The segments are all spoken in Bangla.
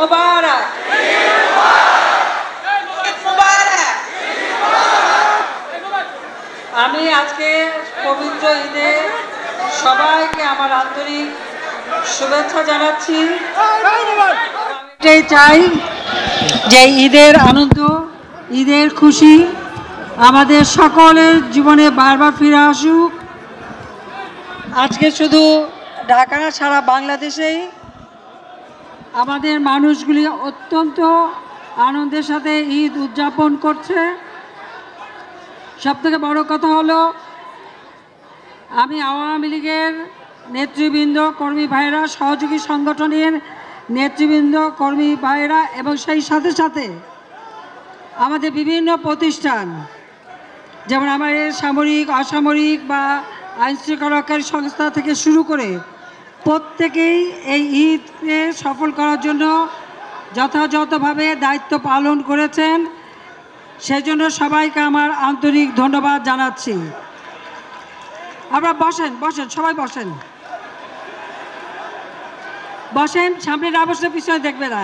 মুবারক। আমি আজকে পবিত্র ঈদে সবাইকে আমার আন্তরিক শুভেচ্ছা জানাচ্ছি। এটাই চাই যে ঈদের আনন্দ, ঈদের খুশি আমাদের সকলের জীবনে বারবার ফিরে আসুক। আজকে শুধু ঢাকা না, সারা বাংলাদেশেই আমাদের মানুষগুলি অত্যন্ত আনন্দের সাথে ঈদ উদযাপন করছে। সবথেকে বড় কথা হলো, আমি আওয়ামী লীগের নেতৃবৃন্দ, কর্মী ভাইরা, সহযোগী সংগঠনের নেতৃবৃন্দ, কর্মী ভাইরা এবং সেই সাথে সাথে আমাদের বিভিন্ন প্রতিষ্ঠান, যেমন আমাদের সামরিক, অসামরিক বা আইনশৃঙ্খলাকারী সংস্থা থেকে শুরু করে প্রত্যেকেই এই ঈদকে সফল করার জন্য যথাযথভাবে দায়িত্ব পালন করেছেন। সেজন্য সবাইকে আমার আন্তরিক ধন্যবাদ জানাচ্ছি। আপনারা বসেন, সবাই বসেন, সামনে না বসলে পিছনে দেখবে না।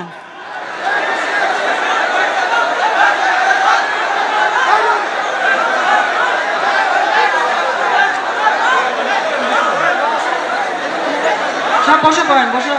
সব বসে পড়েন, বসে